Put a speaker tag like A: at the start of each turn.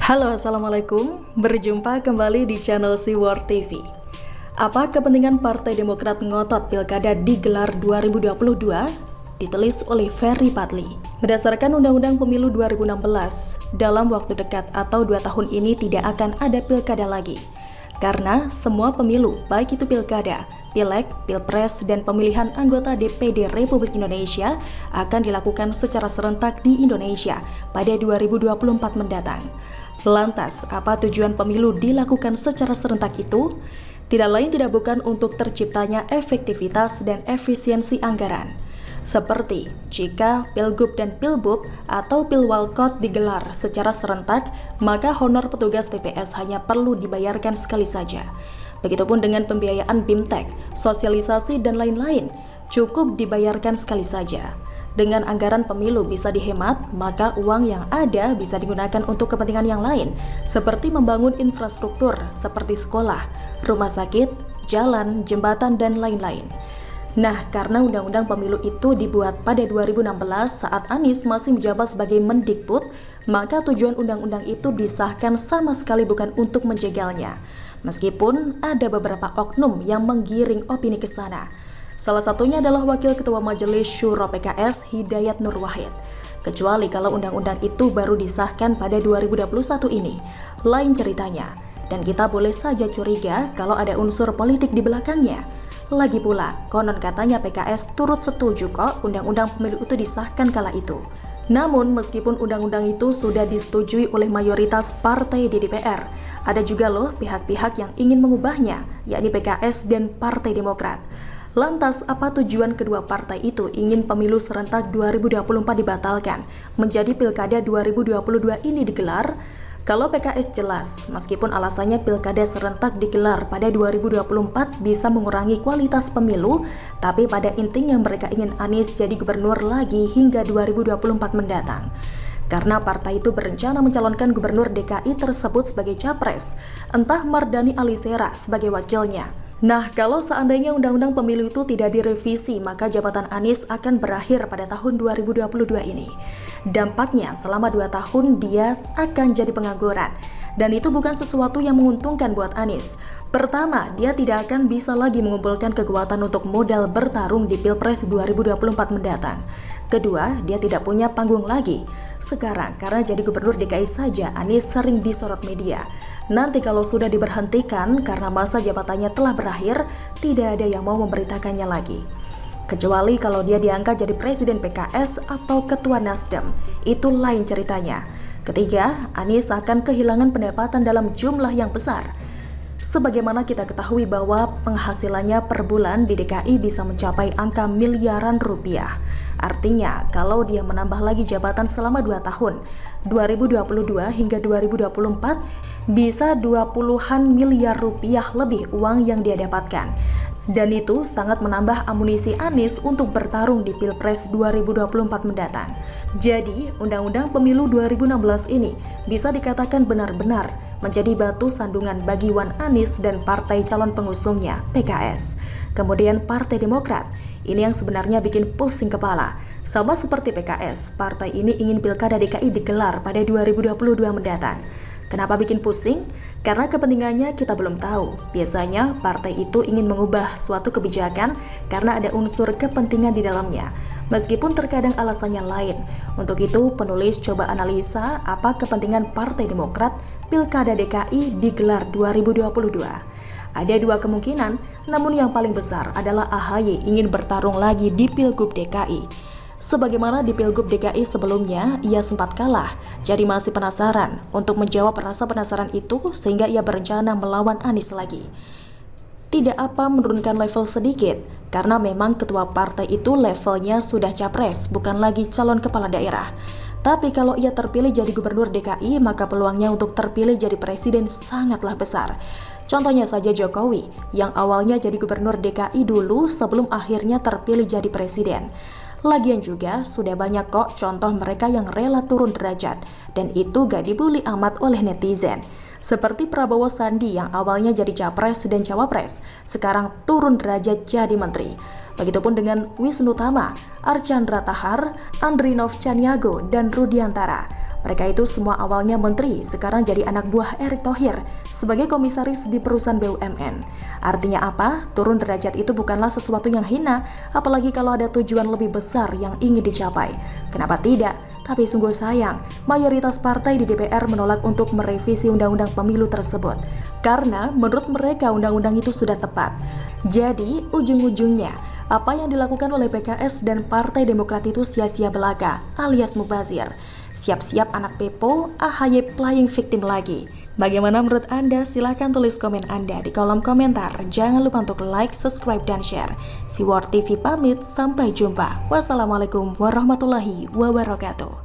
A: Halo, Assalamualaikum. Berjumpa kembali di channel Siwar TV. Apa kepentingan Partai Demokrat ngotot pilkada digelar 2022? Ditulis oleh Ferry Padli. Berdasarkan Undang-Undang Pemilu 2016, dalam waktu dekat atau 2 tahun ini tidak akan ada pilkada lagi. Karena semua pemilu, baik itu pilkada, pileg, pilpres, dan pemilihan anggota DPD Republik Indonesia akan dilakukan secara serentak di Indonesia pada 2024 mendatang. Lantas, apa tujuan pemilu dilakukan secara serentak itu? Tidak lain tidak bukan untuk terciptanya efektivitas dan efisiensi anggaran. Seperti jika Pilgub dan Pilbub atau Pilwalkot digelar secara serentak, maka honor petugas TPS hanya perlu dibayarkan sekali saja. Begitupun dengan pembiayaan BIMTEK, sosialisasi, dan lain-lain, cukup dibayarkan sekali saja. Dengan anggaran pemilu bisa dihemat, maka uang yang ada bisa digunakan untuk kepentingan yang lain, seperti membangun infrastruktur seperti sekolah, rumah sakit, jalan, jembatan, dan lain-lain. Nah, karena Undang-Undang Pemilu itu dibuat pada 2016 saat Anies masih menjabat sebagai Mendikbud, maka tujuan undang-undang itu disahkan sama sekali bukan untuk menjegalnya. Meskipun ada beberapa oknum yang menggiring opini ke sana. Salah satunya adalah Wakil Ketua Majelis Syuro PKS Hidayat Nur Wahid. Kecuali kalau undang-undang itu baru disahkan pada 2021 ini, lain ceritanya. Dan kita boleh saja curiga kalau ada unsur politik di belakangnya. Lagi pula, konon katanya PKS turut setuju kok undang-undang pemilu itu disahkan kala itu. Namun, meskipun undang-undang itu sudah disetujui oleh mayoritas partai di DPR, ada juga loh pihak-pihak yang ingin mengubahnya, yakni PKS dan Partai Demokrat. Lantas, apa tujuan kedua partai itu ingin pemilu serentak 2024 dibatalkan, menjadi pilkada 2022 ini digelar? Kalau PKS jelas, meskipun alasannya pilkada serentak digelar pada 2024 bisa mengurangi kualitas pemilu, tapi pada intinya mereka ingin Anies jadi gubernur lagi hingga 2024 mendatang. Karena partai itu berencana mencalonkan gubernur DKI tersebut sebagai capres, entah Mardhani Alisera sebagai wakilnya. Nah, kalau seandainya Undang-Undang Pemilu itu tidak direvisi, maka jabatan Anies akan berakhir pada tahun 2022 ini. Dampaknya, selama 2 tahun dia akan jadi pengangguran. Dan itu bukan sesuatu yang menguntungkan buat Anies. Pertama, dia tidak akan bisa lagi mengumpulkan kekuatan untuk modal bertarung di Pilpres 2024 mendatang. Kedua, dia tidak punya panggung lagi. Sekarang, karena jadi gubernur DKI saja, Anies sering disorot media. Nanti kalau sudah diberhentikan karena masa jabatannya telah berakhir, tidak ada yang mau memberitakannya lagi. Kecuali kalau dia diangkat jadi presiden PKS atau ketua Nasdem, itu lain ceritanya. Ketiga, Anies akan kehilangan pendapatan dalam jumlah yang besar. Sebagaimana kita ketahui bahwa penghasilannya per bulan di DKI bisa mencapai angka miliaran rupiah. Artinya, kalau dia menambah lagi jabatan selama 2 tahun, 2022 hingga 2024, bisa 20-an miliar rupiah lebih uang yang dia dapatkan. Dan itu sangat menambah amunisi Anies untuk bertarung di Pilpres 2024 mendatang. Jadi, Undang-Undang Pemilu 2016 ini bisa dikatakan benar-benar menjadi batu sandungan bagi Wan Anies dan partai calon pengusungnya, PKS. Kemudian Partai Demokrat, ini yang sebenarnya bikin pusing kepala. Sama seperti PKS, partai ini ingin Pilkada DKI digelar pada 2022 mendatang. Kenapa bikin pusing? Karena kepentingannya kita belum tahu. Biasanya partai itu ingin mengubah suatu kebijakan karena ada unsur kepentingan di dalamnya. Meskipun terkadang alasannya lain. Untuk itu, penulis coba analisa apa kepentingan Partai Demokrat Pilkada DKI digelar 2022. Ada 2 kemungkinan, namun yang paling besar adalah AHY ingin bertarung lagi di Pilgub DKI. Sebagaimana di Pilgub DKI sebelumnya, ia sempat kalah, jadi masih penasaran untuk menjawab rasa penasaran itu sehingga ia berencana melawan Anies lagi. Tidak apa menurunkan level sedikit, karena memang ketua partai itu levelnya sudah capres, bukan lagi calon kepala daerah. Tapi kalau ia terpilih jadi gubernur DKI, maka peluangnya untuk terpilih jadi presiden sangatlah besar. Contohnya saja Jokowi, yang awalnya jadi gubernur DKI dulu sebelum akhirnya terpilih jadi presiden. Lagian juga sudah banyak kok contoh mereka yang rela turun derajat, dan itu gak dibully amat oleh netizen. Seperti Prabowo Sandi yang awalnya jadi capres dan cawapres, sekarang turun derajat jadi menteri. Begitupun dengan Wisnu Tama, Archandra Tahar, Andrinov Caniago, dan Rudiantara. Mereka itu semua awalnya menteri, sekarang jadi anak buah Erick Thohir sebagai komisaris di perusahaan BUMN. Artinya apa? Turun derajat itu bukanlah sesuatu yang hina, apalagi kalau ada tujuan lebih besar yang ingin dicapai. Kenapa tidak? Tapi sungguh sayang, mayoritas partai di DPR menolak untuk merevisi undang-undang pemilu tersebut. Karena menurut mereka undang-undang itu sudah tepat. Jadi, ujung-ujungnya, apa yang dilakukan oleh PKS dan Partai Demokrat itu sia-sia belaka, alias mubazir. Siap-siap anak Pepo, AHY playing victim lagi. Bagaimana menurut Anda? Silahkan tulis komen Anda di kolom komentar. Jangan lupa untuk like, subscribe, dan share. Siwar TV pamit, sampai jumpa. Wassalamualaikum warahmatullahi wabarakatuh.